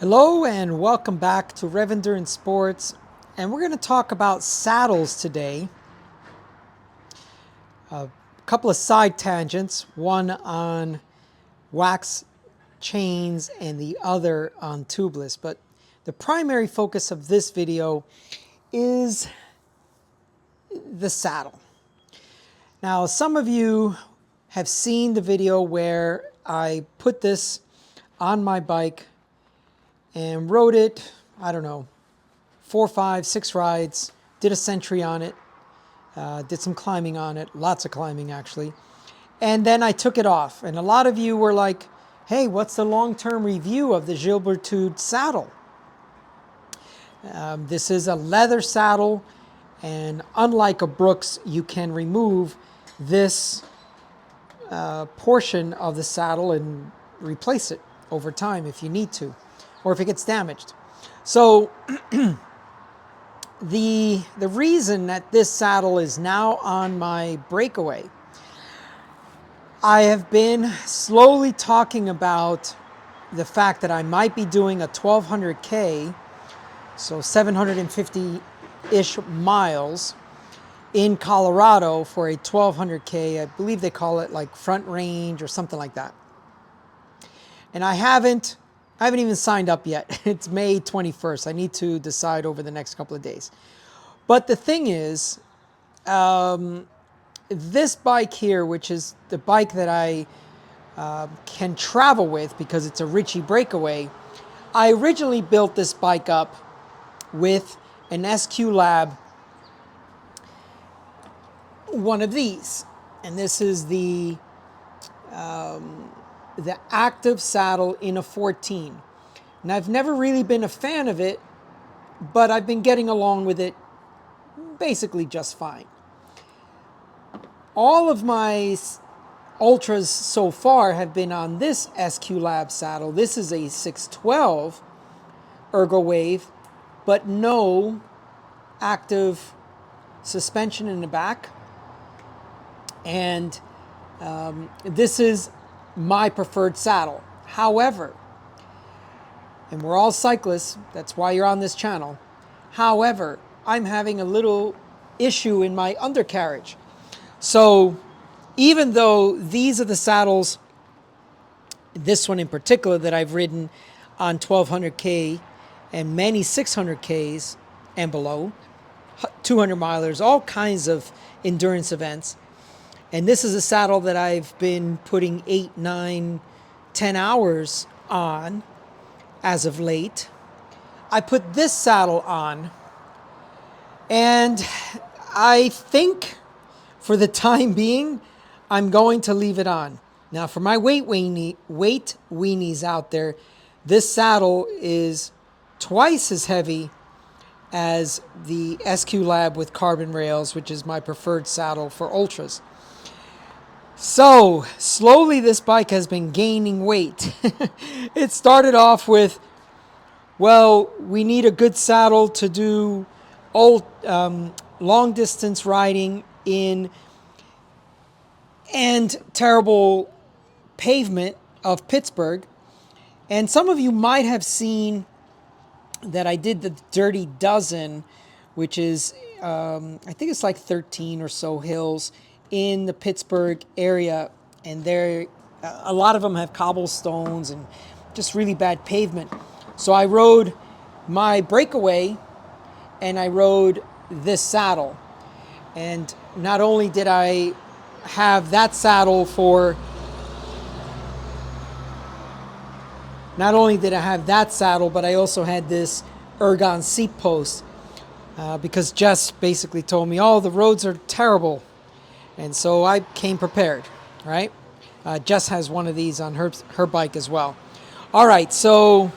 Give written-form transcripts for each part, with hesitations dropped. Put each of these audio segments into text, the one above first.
Hello and welcome back to Rev Endurance Sports, and we're going to talk about saddles today. A couple of side tangents, one on wax chains and the other on tubeless, but the primary focus of this video is the saddle. Now, some of you have seen the video where I put this on my bike and rode it, I don't know, 4, 5, 6 rides, did a century on it, did some climbing on it, lots of climbing actually, and then I took it off. And a lot of you were like, hey, what's the long-term review of the Gilbert saddle? This is a leather saddle, and unlike a Brooks, you can remove this portion of the saddle and replace it over time if you need to, or if it gets damaged. So the reason that this saddle is now on my Breakaway, I have been slowly talking about the fact that I might be doing a 1200K, so 750-ish miles in Colorado for a 1200K. I believe they call it like front range or something like that. And I haven't even signed up yet. It's May 21st. I need to decide over the next couple of days. But the thing is, this bike here, which is the bike that I can travel with because it's a Ritchey Breakaway, I originally built this bike up with an SQ Lab, one of these. And this is the active saddle in a 14. And I've never really been a fan of it, but I've been getting along with it basically just fine. All of my ultras so far have been on this SQ Lab saddle. This is a 612 Ergo Wave, but no active suspension in the back. And this is my preferred saddle. However, and we're all cyclists, that's why you're on this channel. However, I'm having a little issue in my undercarriage. So even though these are the saddles, this one in particular that I've ridden on 1200K and many 600Ks and below, 200 milers, all kinds of endurance events. And this is a saddle that I've been putting 8, 9, 10 hours on as of late. I put this saddle on, and I think for the time being, I'm going to leave it on. Now, for my weight weenies out there, this saddle is twice as heavy as the SQ Lab with carbon rails, which is my preferred saddle for ultras. So slowly this bike has been gaining weight. It started off with, well, we need a good saddle to do long distance riding in and terrible pavement of Pittsburgh. And some of you might have seen that I did the Dirty Dozen, which is, I think it's like 13 or so hills in the Pittsburgh area, and there a lot of them have cobblestones and just really bad pavement. So I rode my Breakaway and I rode this saddle, and not only did I have that saddle but I also had this ergon seat post because Jess basically told me, oh, the roads are terrible. And so I came prepared, right? Jess has one of these on her bike as well. All right, so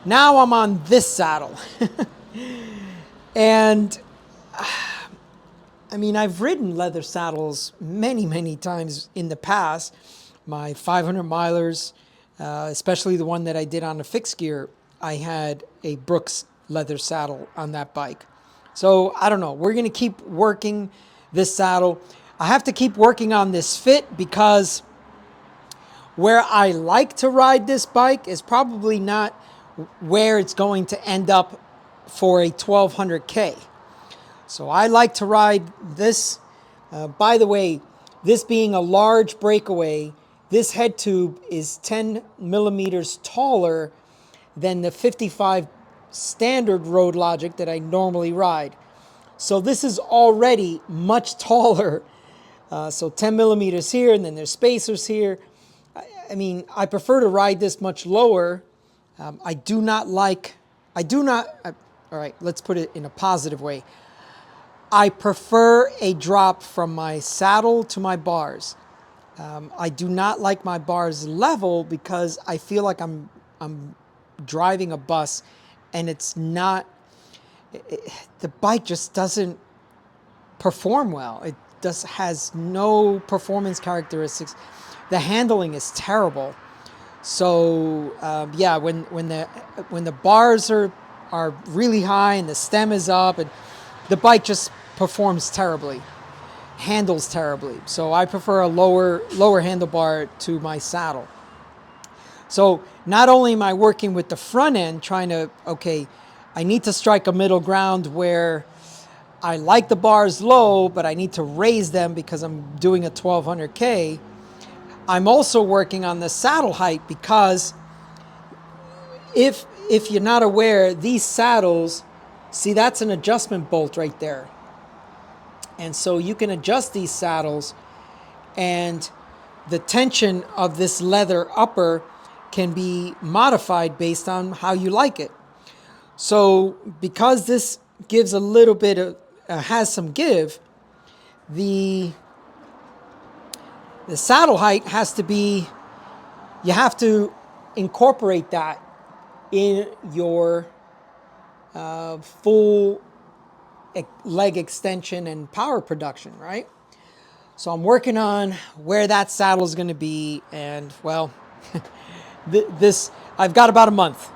now I'm on this saddle. And I mean, I've ridden leather saddles many, many times in the past. My 500 milers, especially the one that I did on a fixed gear, I had a Brooks leather saddle on that bike. So I don't know, we're gonna keep working this saddle. I have to keep working on this fit because where I like to ride this bike is probably not where it's going to end up for a 1200K. So I like to ride this. By the way, this being a large breakaway, this head tube is 10 millimeters taller than the 55 standard Road Logic that I normally ride. So this is already much taller. So 10 millimeters here, and then there's spacers here. I mean, I prefer to ride this much lower. All right, let's put it in a positive way. I prefer a drop from my saddle to my bars. I do not like my bars level because I feel like I'm driving a bus, and it's not, the bike just doesn't perform well. It has no performance characteristics. The handling is terrible. So yeah, when the bars are really high and the stem is up, and the bike just performs terribly, handles terribly. So I prefer a lower handlebar to my saddle. So not only am I working with the front end, trying to, okay, I need to strike a middle ground where I like the bars low, but I need to raise them because I'm doing a 1200K. I'm also working on the saddle height because if you're not aware, these saddles, see, that's an adjustment bolt right there. And so you can adjust these saddles, and the tension of this leather upper can be modified based on how you like it. So because this gives a little bit of, has some give, the saddle height has to be, you have to incorporate that in your full leg extension and power production, right? So I'm working on where that saddle is going to be, and well, I've got about a month.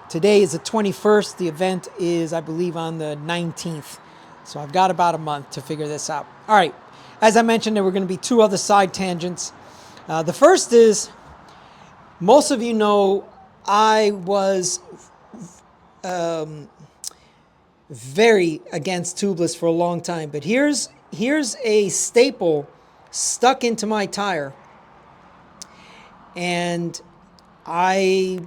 Today is the 21st. The event is, I believe, on the 19th. So I've got about a month to figure this out. All right. As I mentioned, there were going to be two other side tangents. The first is, most of you know I was very against tubeless for a long time, but here's a staple stuck into my tire, and I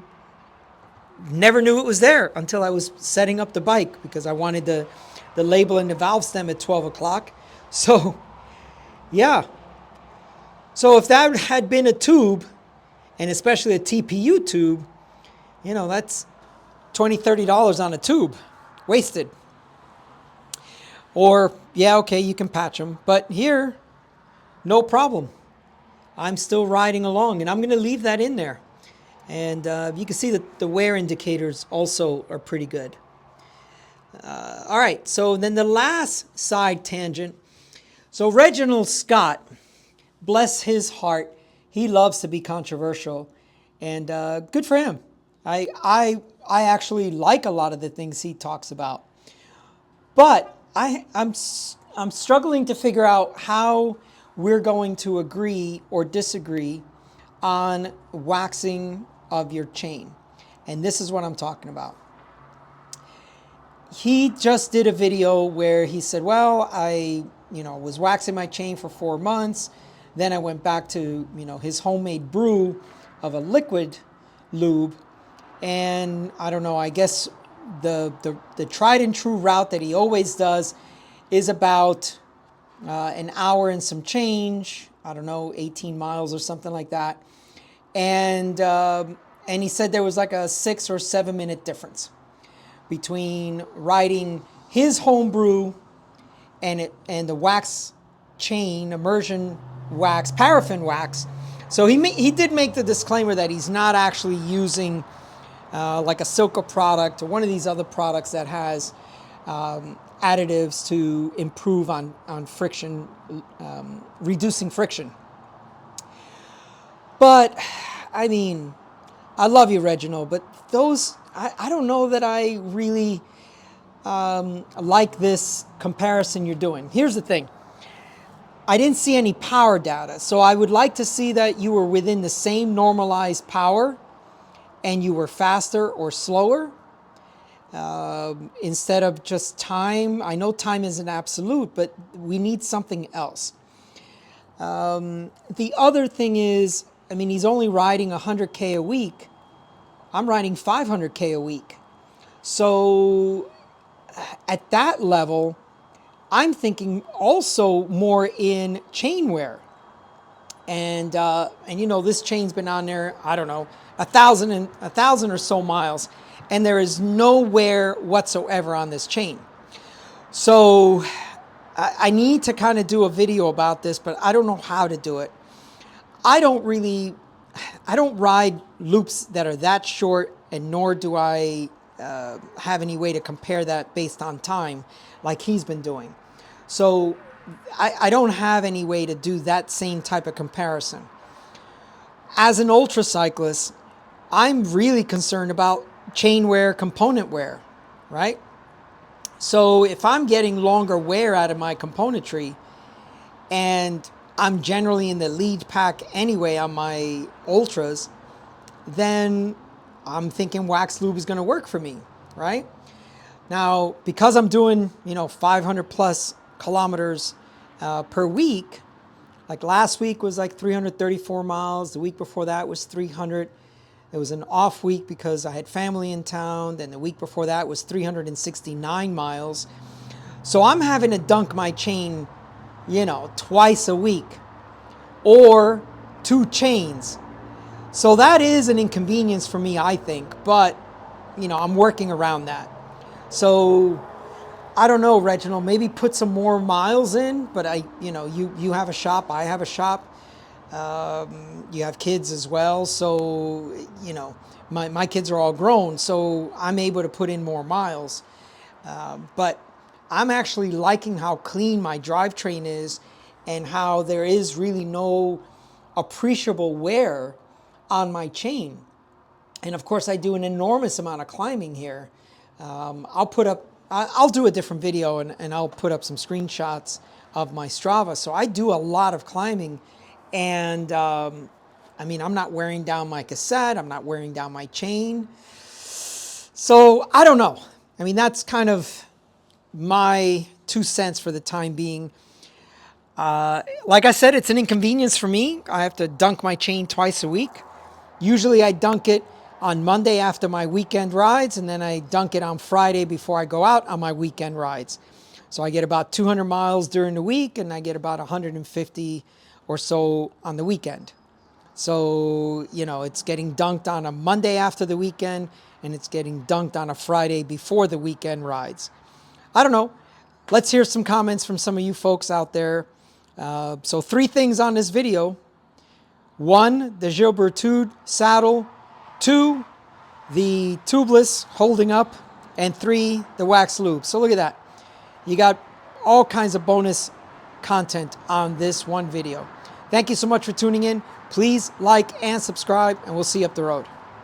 never knew it was there until I was setting up the bike, because I wanted the label and the valve stem at 12 o'clock. So yeah, so if that had been a tube, and especially a TPU tube, you know, that's $20, $30 on a tube wasted. Or yeah, okay, you can patch them, but here, no problem. I'm still riding along, and I'm going to leave that in there. And you can see that the wear indicators also are pretty good. All right, so then the last side tangent. So Reginald Scott, bless his heart, he loves to be controversial, and good for him. I actually like a lot of the things he talks about, but I'm struggling to figure out how we're going to agree or disagree on waxing of your chain. And this is what I'm talking about. He just did a video where he said, well, I was waxing my chain for 4 months. Then I went back to, his homemade brew of a liquid lube. And I don't know, I guess the tried and true route that he always does is about an hour and some change. I don't know, 18 miles or something like that. And he said there was like a 6 or 7 minute difference between riding his home brew and the wax chain, immersion wax, paraffin wax. So he did make the disclaimer that he's not actually using like a Silka product or one of these other products that has additives to improve on friction, reducing friction. But I mean, I love you, Reginald, but those, I don't know that I really like this comparison you're doing. Here's the thing. I didn't see any power data, so I would like to see that you were within the same normalized power and you were faster or slower, instead of just time. I know time isn't absolute, but we need something else. The other thing is, I mean, he's only riding 100K a week. I'm riding 500K a week. So at that level, I'm thinking also more in chain wear. And you know, this chain's been on there, I don't know, 1,000 or so miles, and there is no wear whatsoever on this chain. So I need to kind of do a video about this, but I don't know how to do it. I don't ride loops that are that short, and nor do I have any way to compare that based on time like he's been doing. So I don't have any way to do that same type of comparison. As an ultra cyclist, I'm really concerned about chain wear, component wear, right? So if I'm getting longer wear out of my componentry, and I'm generally in the lead pack anyway on my ultras, then I'm thinking wax lube is going to work for me, right? Now, because I'm doing, you know, 500 plus kilometers per week, like last week was like 334 miles. The week before that was 300. It was an off week because I had family in town. Then the week before that was 369 miles. So I'm having to dunk my chain, you know, twice a week, or 2 chains. So that is an inconvenience for me, I think, but you know, I'm working around that. So I don't know, Reginald, maybe put some more miles in, but you know, you have a shop, I have a shop. You have kids as well, so you know, my kids are all grown, so I'm able to put in more miles. But I'm actually liking how clean my drivetrain is, and how there is really no appreciable wear on my chain. And of course, I do an enormous amount of climbing here. I'll do a different video, and I'll put up some screenshots of my Strava. So I do a lot of climbing. And I mean, I'm not wearing down my cassette. I'm not wearing down my chain. So I don't know. I mean, that's kind of my 2 cents for the time being. Like I said, it's an inconvenience for me. I have to dunk my chain twice a week. Usually I dunk it on Monday after my weekend rides, and then I dunk it on Friday before I go out on my weekend rides. So I get about 200 miles during the week, and I get about 150 or so on the weekend. So, you know, it's getting dunked on a Monday after the weekend, and it's getting dunked on a Friday before the weekend rides. I don't know. Let's hear some comments from some of you folks out there. So 3 things on this video. 1, the Gilbert saddle. 2, the Tubeless holding up. And 3, the wax lube. So look at that. You got all kinds of bonus content on this one video. Thank you so much for tuning in. Please like and subscribe, and we'll see you up the road.